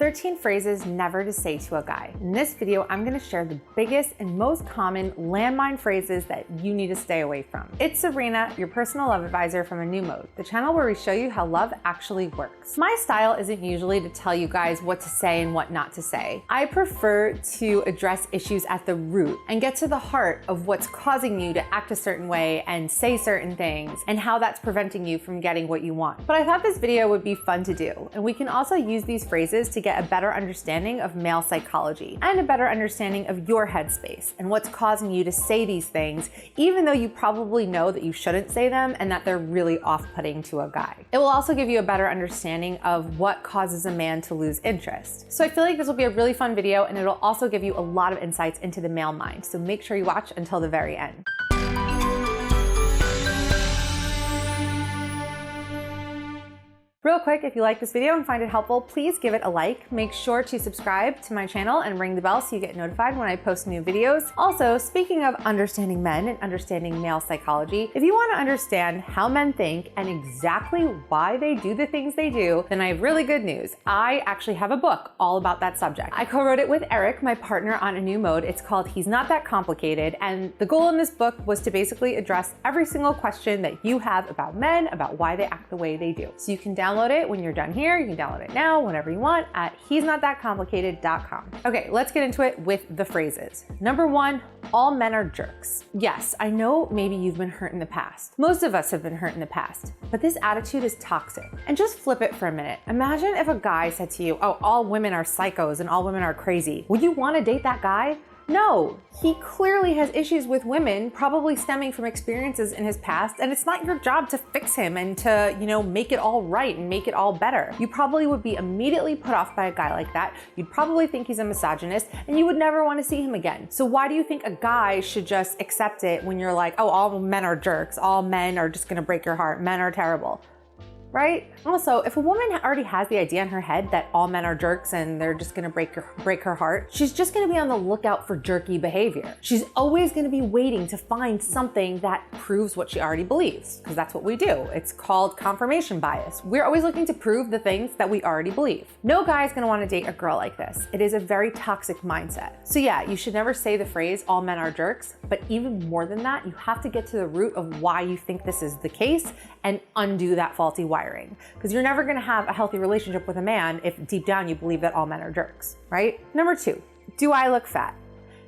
13 phrases never to say to a guy. In this video, I'm gonna share the biggest and most common landmine phrases that you need to stay away from. It's Sabrina, your personal love advisor from A New Mode, the channel where we show you how love actually works. My style isn't usually to tell you guys what to say and what not to say. I prefer to address issues at the root and get to the heart of what's causing you to act a certain way and say certain things and how that's preventing you from getting what you want. But I thought this video would be fun to do, and we can also use these phrases to get a better understanding of male psychology and a better understanding of your headspace and what's causing you to say these things, even though you probably know that you shouldn't say them and that they're really off-putting to a guy. It will also give you a better understanding of what causes a man to lose interest. So I feel like this will be a really fun video, and it'll also give you a lot of insights into the male mind. So make sure you watch until the very end. Real quick, if you like this video and find it helpful, please give it a like. Make sure to subscribe to my channel and ring the bell so you get notified when I post new videos. Also, speaking of understanding men and understanding male psychology, if you want to understand how men think and exactly why they do the things they do, then I have really good news. I actually have a book all about that subject. I co-wrote it with Eric, my partner on A New Mode. It's called He's Not That Complicated, and the goal in this book was to basically address every single question that you have about men, about why they act the way they do. So you can download it when you're done here. You can download it now, whenever you want, at he'snotthatcomplicated.com. Okay, let's get into it with the phrases. Number one, all men are jerks. Yes, I know maybe you've been hurt in the past. Most of us have been hurt in the past, but this attitude is toxic. And just flip it for a minute. Imagine if a guy said to you, oh, all women are psychos and all women are crazy. Would you want to date that guy? No, he clearly has issues with women, probably stemming from experiences in his past, and it's not your job to fix him and to, make it all right and make it all better. You probably would be immediately put off by a guy like that. You'd probably think he's a misogynist, and you would never want to see him again. So why do you think a guy should just accept it when you're like, oh, all men are jerks, all men are just gonna break your heart, men are terrible? Right? Also, if a woman already has the idea in her head that all men are jerks and they're just gonna break her heart, she's just gonna be on the lookout for jerky behavior. She's always gonna be waiting to find something that proves what she already believes, because that's what we do. It's called confirmation bias. We're always looking to prove the things that we already believe. No guy is gonna wanna date a girl like this. It is a very toxic mindset. So yeah, you should never say the phrase, all men are jerks, but even more than that, you have to get to the root of why you think this is the case and undo that faulty wiring. Because you're never gonna have a healthy relationship with a man if deep down you believe that all men are jerks, right? Number two, do I look fat?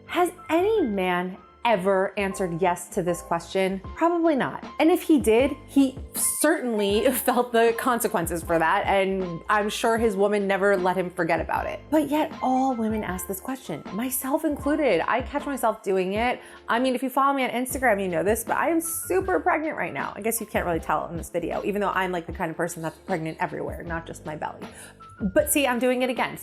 Has any man ever answered yes to this question? Probably not. And if he did, he certainly felt the consequences for that, and I'm sure his woman never let him forget about it. But yet all women ask this question, myself included. I catch myself doing it. I mean, if you follow me on Instagram, you know this, but I am super pregnant right now. I guess you can't really tell in this video, even though I'm like the kind of person that's pregnant everywhere, not just my belly. But see, I'm doing it again.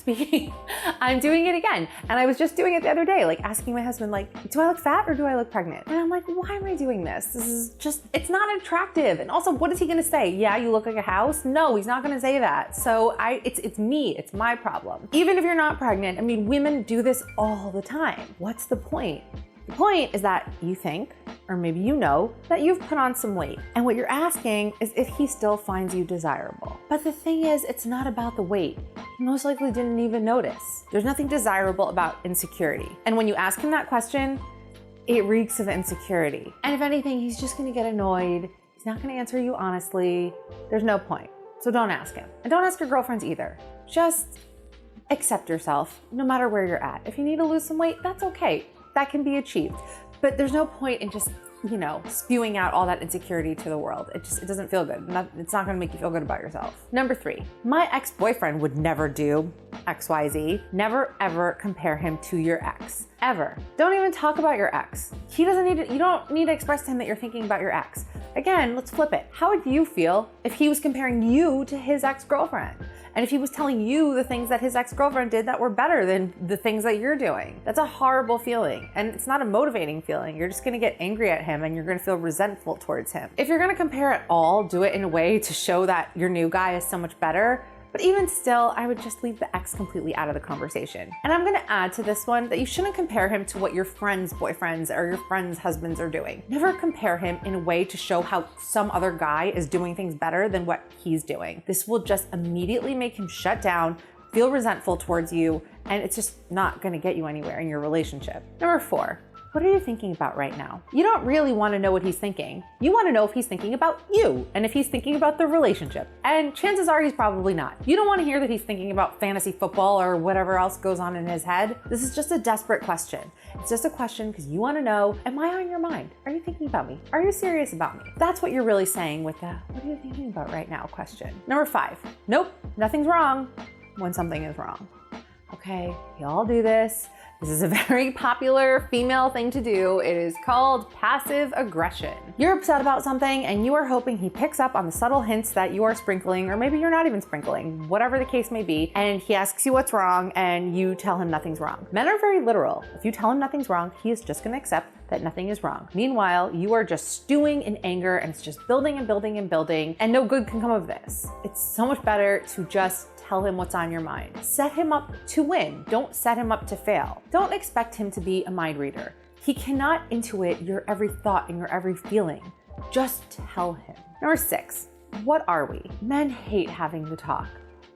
I'm doing it again. And I was just doing it the other day, like asking my husband, like, do I look fat or do I look pregnant? And I'm like, why am I doing this? This is just, it's not attractive. And also, what is he gonna say? Yeah, you look like a house? No, he's not gonna say that. So it's me, it's my problem. Even if you're not pregnant, I mean, women do this all the time. What's the point? The point is that you think, or maybe you know, that you've put on some weight. And what you're asking is if he still finds you desirable. But the thing is, it's not about the weight. He most likely didn't even notice. There's nothing desirable about insecurity. And when you ask him that question, it reeks of insecurity. And if anything, he's just gonna get annoyed. He's not gonna answer you honestly. There's no point. So don't ask him. And don't ask your girlfriends either. Just accept yourself, no matter where you're at. If you need to lose some weight, that's okay. That can be achieved. But there's no point in just, spewing out all that insecurity to the world. It doesn't feel good. It's not gonna make you feel good about yourself. Number three, my ex-boyfriend would never do XYZ. Never ever compare him to your ex, ever. Don't even talk about your ex. You don't need to express to him that you're thinking about your ex. Again, let's flip it. How would you feel if he was comparing you to his ex-girlfriend? And if he was telling you the things that his ex-girlfriend did that were better than the things that you're doing? That's a horrible feeling. And it's not a motivating feeling. You're just gonna get angry at him and you're gonna feel resentful towards him. If you're gonna compare at all, do it in a way to show that your new guy is so much better. But even still, I would just leave the ex completely out of the conversation. And I'm gonna add to this one that you shouldn't compare him to what your friends' boyfriends or your friends' husbands are doing. Never compare him in a way to show how some other guy is doing things better than what he's doing. This will just immediately make him shut down, feel resentful towards you, and it's just not gonna get you anywhere in your relationship. Number 4, what are you thinking about right now? You don't really want to know what he's thinking. You want to know if he's thinking about you and if he's thinking about the relationship. And chances are he's probably not. You don't want to hear that he's thinking about fantasy football or whatever else goes on in his head. This is just a desperate question. It's just a question because you want to know, am I on your mind? Are you thinking about me? Are you serious about me? That's what you're really saying with the, what are you thinking about right now question. Number 5, nope, nothing's wrong when something is wrong. Okay, we all do this. This is a very popular female thing to do. It is called passive aggression. You're upset about something and you are hoping he picks up on the subtle hints that you are sprinkling, or maybe you're not even sprinkling, whatever the case may be, and he asks you what's wrong and you tell him nothing's wrong. Men are very literal. If you tell him nothing's wrong, he is just gonna accept that nothing is wrong. Meanwhile, you are just stewing in anger and it's just building and building and building, and no good can come of this. It's so much better to just tell him what's on your mind. Set him up to win. Don't set him up to fail. Don't expect him to be a mind reader. He cannot intuit your every thought and your every feeling. Just tell him. Number 6, what are we? Men hate having to talk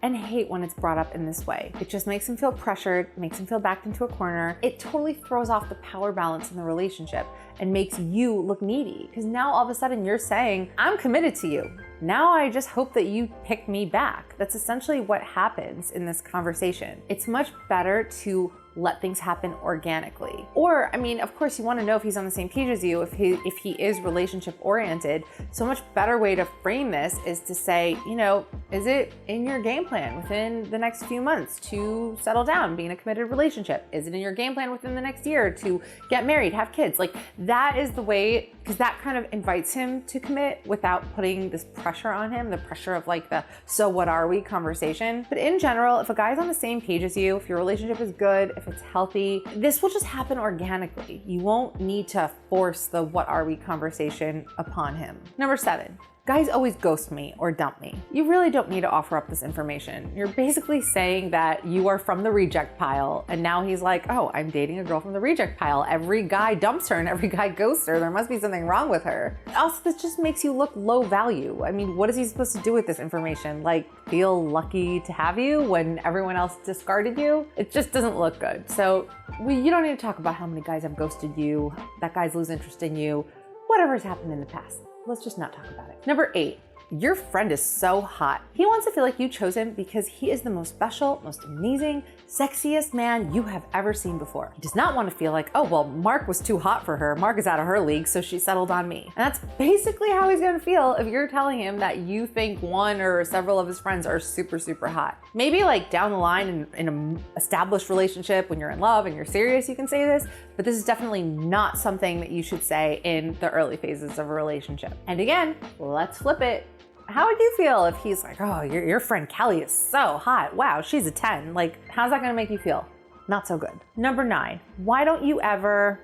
and hate when it's brought up in this way. It just makes him feel pressured, makes him feel backed into a corner. It totally throws off the power balance in the relationship and makes you look needy, because now all of a sudden you're saying, I'm committed to you. Now I just hope that you pick me back. That's essentially what happens in this conversation. It's much better to let things happen organically. Or, I mean, of course you want to know if he's on the same page as you, if he is relationship oriented. So a much better way to frame this is to say, you know, is it in your game plan within the next few months to settle down, be in a committed relationship? Is it in your game plan within the next year to get married, have kids? Like, that is the way, because that kind of invites him to commit without putting this pressure on him, the pressure of like the, so what are we conversation. But in general, if a guy's on the same page as you, if your relationship is good, if it's healthy, this will just happen organically. You won't need to force the what are we conversation upon him. Number 7, guys always ghost me or dump me. You really don't need to offer up this information. You're basically saying that you are from the reject pile, and now he's like, oh, I'm dating a girl from the reject pile. Every guy dumps her and every guy ghosts her. There must be something wrong with her. Also, this just makes you look low value. I mean, what is he supposed to do with this information? Like, feel lucky to have you when everyone else discarded you? It just doesn't look good. So you don't need to talk about how many guys have ghosted you, that guys lose interest in you, whatever's happened in the past. Let's just not talk about it. Number 8, your friend is so hot. He wants to feel like you chose him because he is the most special, most amazing, sexiest man you have ever seen before. He does not want to feel like, oh, well, Mark was too hot for her. Mark is out of her league, so she settled on me. And that's basically how he's gonna feel if you're telling him that you think one or several of his friends are super, super hot. Maybe like down the line in an established relationship, when you're in love and you're serious, you can say this, but this is definitely not something that you should say in the early phases of a relationship. And again, let's flip it. How would you feel if he's like, oh, your friend Kelly is so hot. Wow, she's a 10. Like, how's that gonna make you feel? Not so good. Number 9, why don't you ever ...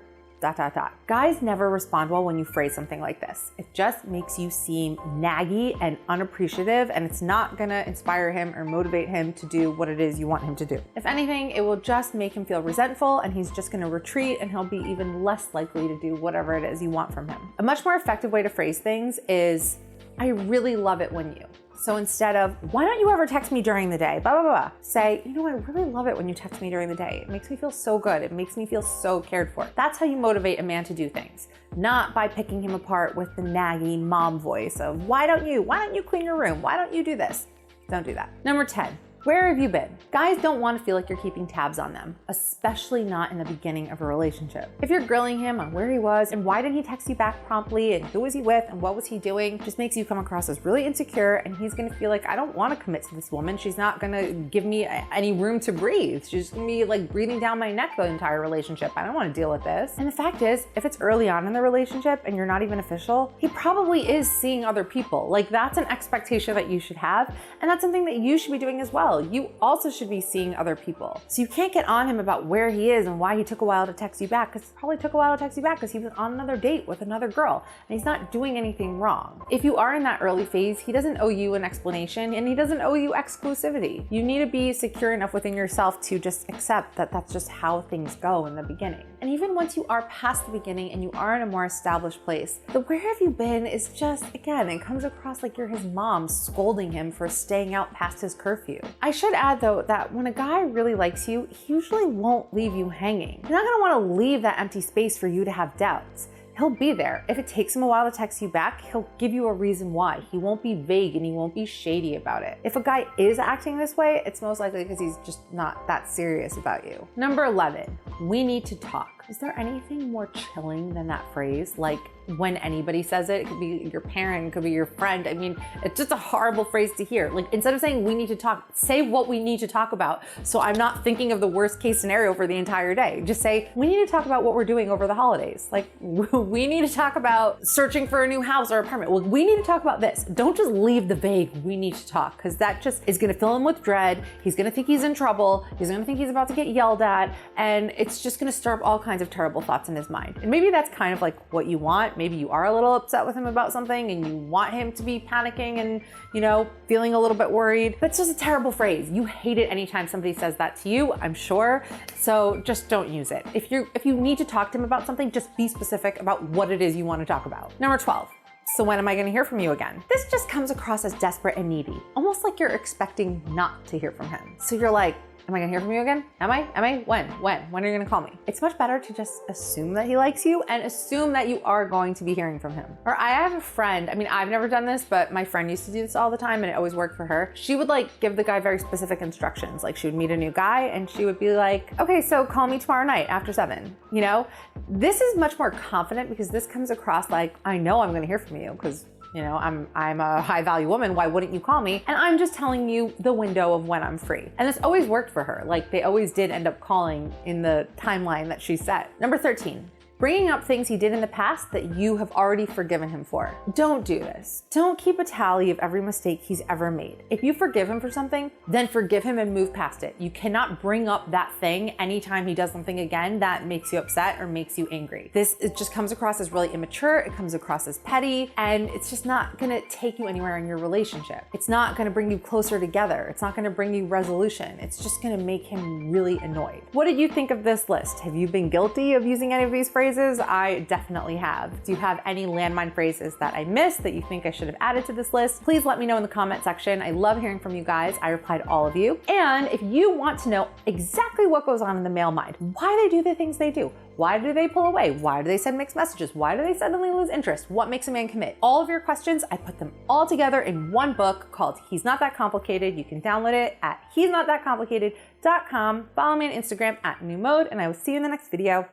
Guys never respond well when you phrase something like this. It just makes you seem naggy and unappreciative, and it's not gonna inspire him or motivate him to do what it is you want him to do. If anything, it will just make him feel resentful, and he's just gonna retreat, and he'll be even less likely to do whatever it is you want from him. A much more effective way to phrase things is, I really love it when you. So instead of, why don't you ever text me during the day, blah, blah, blah, say, you know, I really love it when you text me during the day. It makes me feel so good. It makes me feel so cared for. That's how you motivate a man to do things, not by picking him apart with the naggy mom voice of, why don't you clean your room? Why don't you do this? Don't do that. Number 10. Where have you been? Guys don't want to feel like you're keeping tabs on them, especially not in the beginning of a relationship. If you're grilling him on where he was and why didn't he text you back promptly and who was he with and what was he doing, just makes you come across as really insecure, and he's gonna feel like, I don't want to commit to this woman. She's not gonna give me any room to breathe. She's gonna be like breathing down my neck the entire relationship. I don't want to deal with this. And the fact is, if it's early on in the relationship and you're not even official, he probably is seeing other people. Like, that's an expectation that you should have, and that's something that you should be doing as well. You also should be seeing other people. So you can't get on him about where he is and why he took a while to text you back, because it probably took a while to text you back because he was on another date with another girl and he's not doing anything wrong. If you are in that early phase, he doesn't owe you an explanation and he doesn't owe you exclusivity. You need to be secure enough within yourself to just accept that that's just how things go in the beginning. And even once you are past the beginning and you are in a more established place, the where have you been is just, again, it comes across like you're his mom scolding him for staying out past his curfew. I should add though that when a guy really likes you, he usually won't leave you hanging. He's not gonna wanna leave that empty space for you to have doubts. He'll be there. If it takes him a while to text you back, he'll give you a reason why. He won't be vague and he won't be shady about it. If a guy is acting this way, it's most likely because he's just not that serious about you. Number 11, we need to talk. Is there anything more chilling than that phrase? Like, when anybody says it, it could be your parent, it could be your friend. I mean, it's just a horrible phrase to hear. Like, instead of saying we need to talk, say what we need to talk about. So I'm not thinking of the worst case scenario for the entire day. Just say, we need to talk about what we're doing over the holidays. Like, we need to talk about searching for a new house or apartment. Well, we need to talk about this. Don't just leave the vague, we need to talk, because that just is gonna fill him with dread. He's gonna think he's in trouble. He's gonna think he's about to get yelled at. And it's just gonna stir up all kinds of terrible thoughts in his mind. And maybe that's kind of like what you want. Maybe you are a little upset with him about something and you want him to be panicking and, you know, feeling a little bit worried. That's just a terrible phrase. You hate it anytime somebody says that to you, I'm sure. So just don't use it. If you need to talk to him about something, just be specific about what it is you want to talk about. Number 12. So when am I gonna hear from you again? This just comes across as desperate and needy, almost like you're expecting not to hear from him. So you're like, am I gonna hear from you again? Am I? When? When are you gonna call me? It's much better to just assume that he likes you and assume that you are going to be hearing from him. Or I have a friend, I mean, I've never done this, but my friend used to do this all the time and it always worked for her. She would like give the guy very specific instructions. Like she would meet a new guy and she would be like, okay, so call me tomorrow night after 7, you know? This is much more confident because this comes across like, I know I'm gonna hear from you because you know, I'm a high value woman, why wouldn't you call me? And I'm just telling you the window of when I'm free. And this always worked for her. Like they always did end up calling in the timeline that she set. Number 13. Bringing up things he did in the past that you have already forgiven him for. Don't do this. Don't keep a tally of every mistake he's ever made. If you forgive him for something, then forgive him and move past it. You cannot bring up that thing anytime he does something again that makes you upset or makes you angry. It just comes across as really immature, it comes across as petty, and it's just not gonna take you anywhere in your relationship. It's not gonna bring you closer together. It's not gonna bring you resolution. It's just gonna make him really annoyed. What did you think of this list? Have you been guilty of using any of these phrases? I definitely have. Do you have any landmine phrases that I missed that you think I should have added to this list? Please let me know in the comment section. I love hearing from you guys. I reply to all of you. And if you want to know exactly what goes on in the male mind, why they do the things they do, why do they pull away? Why do they send mixed messages? Why do they suddenly lose interest? What makes a man commit? All of your questions, I put them all together in one book called He's Not That Complicated. You can download it at he'snotthatcomplicated.com. Follow me on Instagram @newmode, and I will see you in the next video.